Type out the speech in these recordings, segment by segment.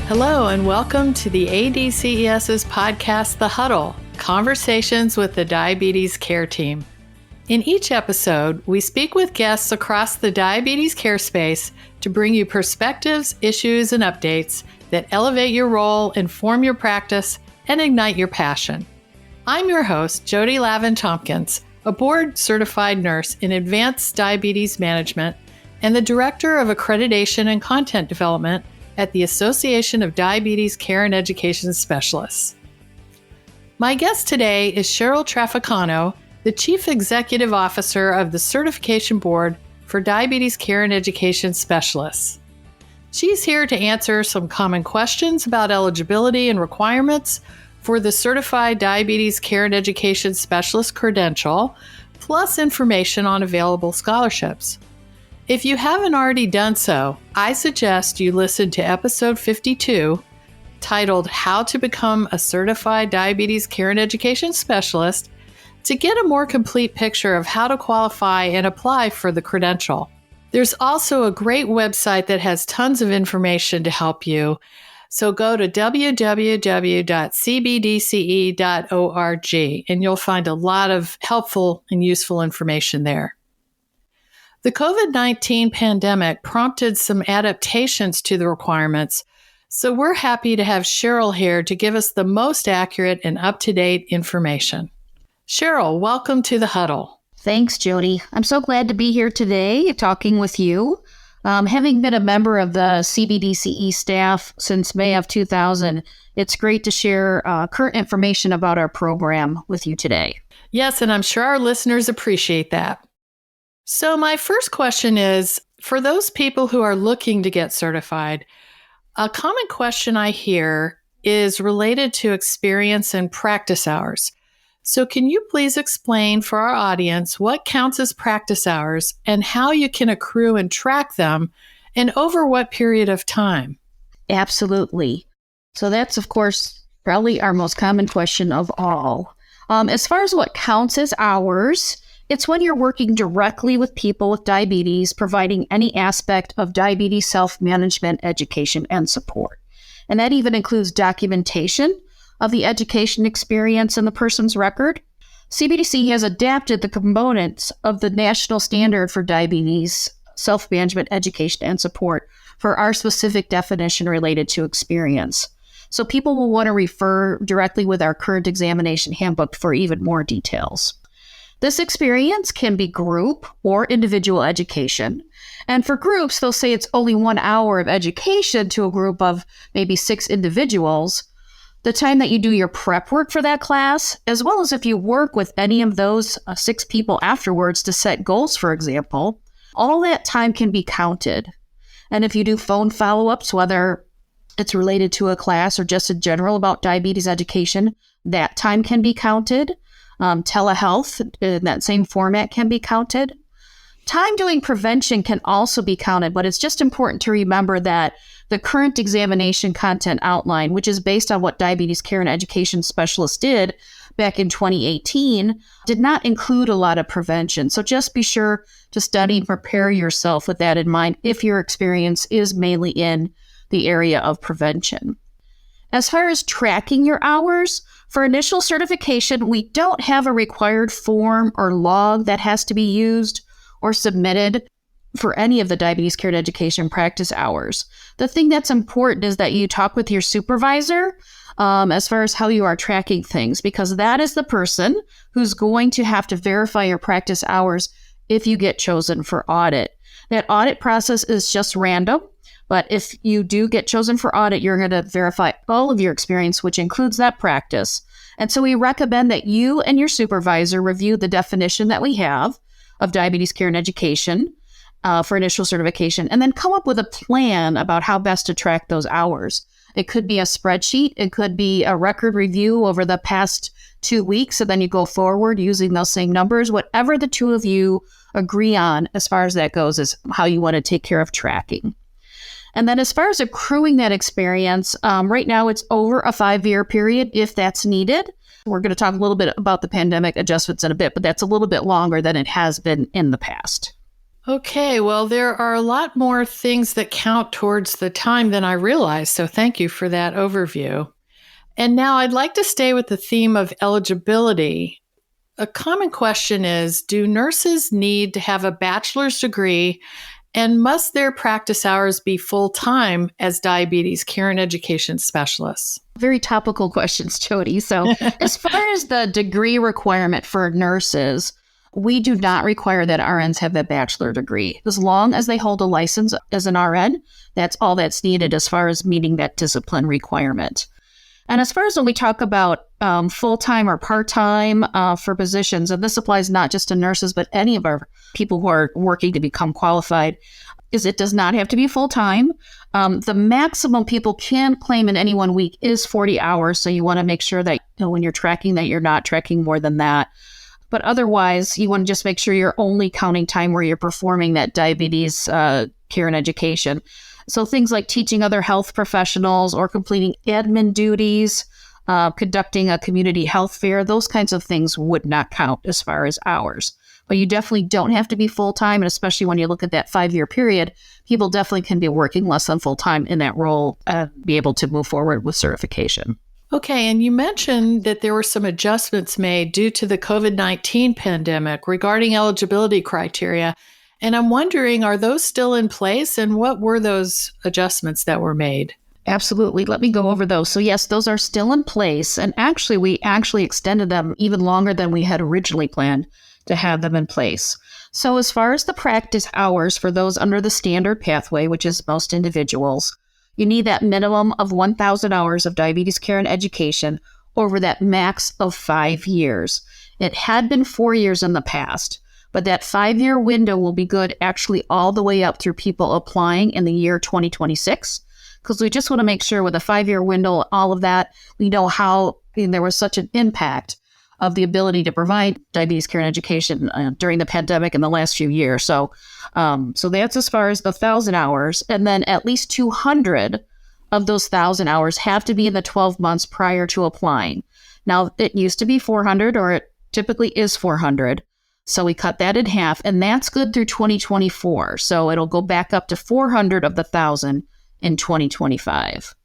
Hello and welcome to the CDCES's podcast, The Huddle, Conversations with the Diabetes Care Team. In each episode, we speak with guests across the diabetes care space to bring you perspectives, issues, and updates that elevate your role, inform your practice, and ignite your passion. I'm your host, Jody Lavin-Tompkins, a board-certified nurse in advanced diabetes management and the Director of Accreditation and Content Development at the Association of Diabetes Care and Education Specialists. My guest today is Sheryl Traficano, the Chief Executive Officer of the Certification Board for Diabetes Care and Education Specialists. She's here to answer some common questions about eligibility and requirements for the Certified Diabetes Care and Education Specialist credential, plus information on available scholarships. If you haven't already done so, I suggest you listen to episode 52, titled How to Become a Certified Diabetes Care and Education Specialist, to get a more complete picture of how to qualify and apply for the credential. There's also a great website that has tons of information to help you, so go to www.cbdce.org and you'll find a lot of helpful and useful information there. The COVID-19 pandemic prompted some adaptations to the requirements, so we're happy to have Sheryl here to give us the most accurate and up-to-date information. Sheryl, welcome to the Huddle. Thanks, Jody. I'm so glad to be here today talking with you. Having been a member of the CBDCE staff since May of 2000, it's great to share current information about our program with you today. Yes, and I'm sure our listeners appreciate that. So my first question is, for those people who are looking to get certified, a common question I hear is related to experience and practice hours. So can you please explain for our audience what counts as practice hours and how you can accrue and track them and over what period of time? Absolutely. So that's, of course, probably our most common question of all. As far as what counts as hours, it's when you're working directly with people with diabetes, providing any aspect of diabetes self-management, education, and support. And that even includes documentation of the education experience in the person's record. CBDCE has adapted the components of the national standard for diabetes self-management, education, and support for our specific definition related to experience. So people will want to refer directly with our current examination handbook for even more details. This experience can be group or individual education. And for groups, they'll say it's only 1 hour of education to a group of maybe 6 individuals. The time that you do your prep work for that class, as well as if you work with any of those 6 people afterwards to set goals, for example, all that time can be counted. And if you do phone follow-ups, whether it's related to a class or just in general about diabetes education, that time can be counted. Telehealth in that same format can be counted. Time doing prevention can also be counted, but it's just important to remember that the current examination content outline, which is based on what diabetes care and education specialists did back in 2018, did not include a lot of prevention. So just be sure to study and prepare yourself with that in mind if your experience is mainly in the area of prevention. As far as tracking your hours, for initial certification, we don't have a required form or log that has to be used or submitted for any of the diabetes care and education practice hours. The thing that's important is that you talk with your supervisor as far as how you are tracking things, because that is the person who's going to have to verify your practice hours if you get chosen for audit. That audit process is just random. But if you do get chosen for audit, you're going to verify all of your experience, which includes that practice. And so we recommend that you and your supervisor review the definition that we have of diabetes care and education for initial certification, and then come up with a plan about how best to track those hours. It could be a spreadsheet. It could be a record review over the past 2 weeks, and then you go forward using those same numbers. Whatever the two of you agree on as far as that goes is how you want to take care of tracking. And then as far as accruing that experience, right now it's over a 5-year period if that's needed. We're going to talk a little bit about the pandemic adjustments in a bit, but that's a little bit longer than it has been in the past. Okay, well, there are a lot more things that count towards the time than I realized, so thank you for that overview. And now I'd like to stay with the theme of eligibility. A common question is, do nurses need to have a bachelor's degree, and must their practice hours be full-time as diabetes care and education specialists? Very topical questions, Jody. So as far as the degree requirement for nurses, we do not require that RNs have that bachelor degree. As long as they hold a license as an RN, that's all that's needed as far as meeting that discipline requirement. And as far as when we talk about full-time or part-time for positions, and this applies not just to nurses, but any of our people who are working to become qualified, is it does not have to be full-time. The maximum people can claim in any 1 week is 40 hours. So you want to make sure that when you're tracking that you're not tracking more than that. But otherwise, you want to just make sure you're only counting time where you're performing that diabetes care and education. So things like teaching other health professionals or completing admin duties, conducting a community health fair, those kinds of things would not count as far as hours. But you definitely don't have to be full-time, and especially when you look at that 5-year period, people definitely can be working less than full-time in that role and be able to move forward with certification. Okay, and you mentioned that there were some adjustments made due to the COVID-19 pandemic regarding eligibility criteria. And I'm wondering, are those still in place? And what were those adjustments that were made? Absolutely. Let me go over those. So yes, those are still in place. And actually, we extended them even longer than we had originally planned to have them in place. So as far as the practice hours for those under the standard pathway, which is most individuals, you need that minimum of 1,000 hours of diabetes care and education over that max of 5 years. It had been 4 years in the past, but that 5-year window will be good actually all the way up through people applying in the year 2026, because we just want to make sure with a 5-year window, all of that, we know how there was such an impact of the ability to provide diabetes care and education during the pandemic in the last few years. So that's as far as the 1,000 hours. And then at least 200 of those 1,000 hours have to be in the 12 months prior to applying. Now, it used to be 400, or it typically is 400. So we cut that in half, and that's good through 2024. So it'll go back up to 400 of the 1,000 in 2025.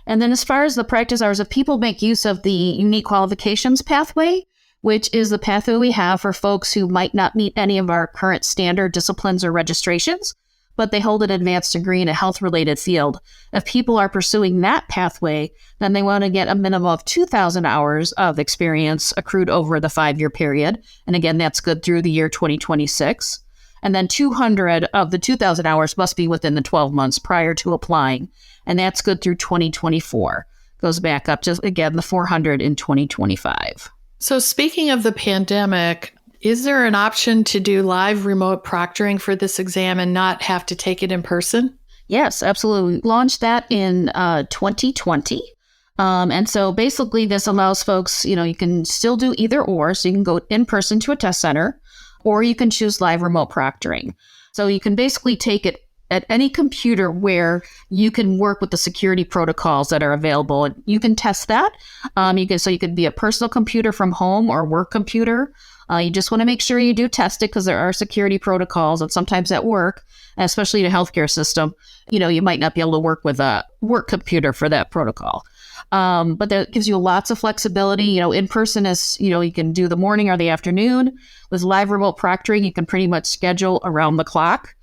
And then as far as the practice hours, if people make use of the unique qualifications pathway, which is the pathway we have for folks who might not meet any of our current standard disciplines or registrations, but they hold an advanced degree in a health-related field. If people are pursuing that pathway, then they want to get a minimum of 2,000 hours of experience accrued over the 5-year period. And again, that's good through the year 2026. And then 200 of the 2,000 hours must be within the 12 months prior to applying. And that's good through 2024. Goes back up to, again, the 400 in 2025. So speaking of the pandemic, is there an option to do live remote proctoring for this exam and not have to take it in person? Yes, absolutely. We launched that in 2020. And so basically this allows folks, you can still do either or. So you can go in person to a test center, or you can choose live remote proctoring. So you can basically take it at any computer where you can work with the security protocols that are available. And you can test that. You could be a personal computer from home or work computer. You just want to make sure you do test it, because there are security protocols, and sometimes at work, especially in a healthcare system, you might not be able to work with a work computer for that protocol. But that gives you lots of flexibility. In person is, you can do the morning or the afternoon. With live remote proctoring, you can pretty much schedule around the clock.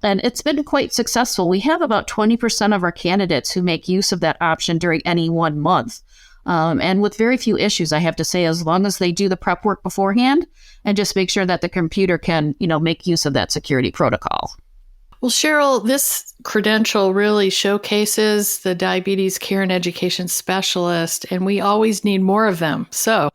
And it's been quite successful. We have about 20% of our candidates who make use of that option during any 1 month. And with very few issues, I have to say, as long as they do the prep work beforehand and just make sure that the computer can, make use of that security protocol. Well, Sheryl, this credential really showcases the diabetes care and education specialist, and we always need more of them. So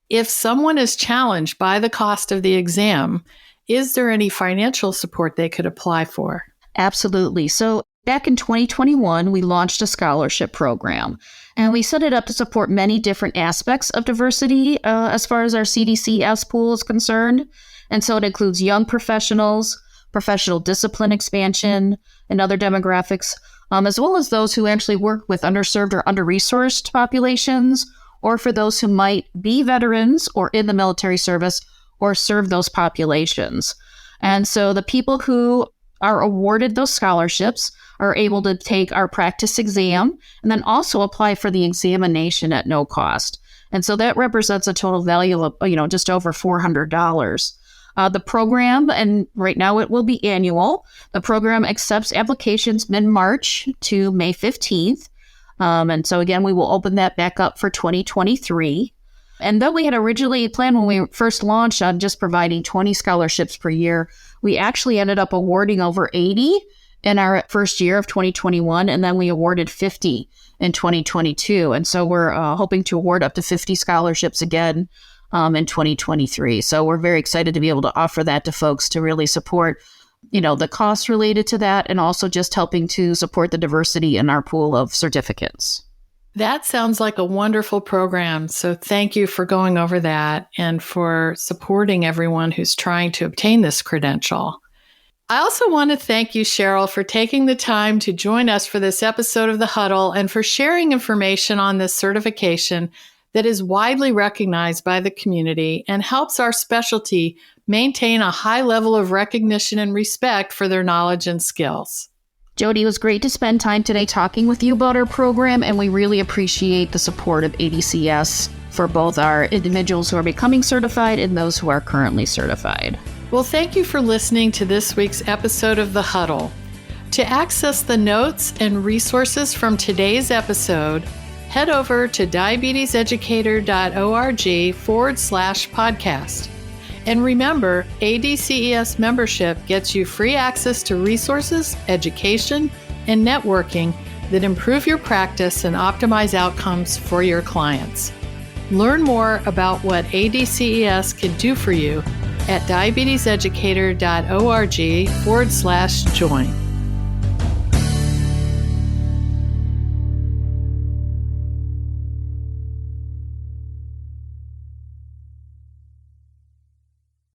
if someone is challenged by the cost of the exam, is there any financial support they could apply for? Absolutely. So back in 2021, we launched a scholarship program, and we set it up to support many different aspects of diversity as far as our CDCES pool is concerned. And so it includes young professionals, professional discipline expansion, and other demographics, as well as those who actually work with underserved or under-resourced populations, or for those who might be veterans or in the military service or serve those populations. And so the people who are awarded those scholarships are able to take our practice exam and then also apply for the examination at no cost. And so that represents a total value of, just over $400. The program, and right now it will be annual, the program accepts applications mid-March to May 15th. And so again, we will open that back up for 2023. And though we had originally planned when we first launched on just providing 20 scholarships per year, we actually ended up awarding over 80 in our first year of 2021, and then we awarded 50 in 2022. And so we're hoping to award up to 50 scholarships again in 2023. So we're very excited to be able to offer that to folks to really support, the costs related to that, and also just helping to support the diversity in our pool of certificates. That sounds like a wonderful program. So thank you for going over that and for supporting everyone who's trying to obtain this credential. I also want to thank you, Sheryl, for taking the time to join us for this episode of The Huddle and for sharing information on this certification that is widely recognized by the community and helps our specialty maintain a high level of recognition and respect for their knowledge and skills. Jody, it was great to spend time today talking with you about our program, and we really appreciate the support of ADCES for both our individuals who are becoming certified and those who are currently certified. Well, thank you for listening to this week's episode of The Huddle. To access the notes and resources from today's episode, head over to diabeteseducator.org/podcast. And remember, ADCES membership gets you free access to resources, education, and networking that improve your practice and optimize outcomes for your clients. Learn more about what ADCES can do for you at diabeteseducator.org/join.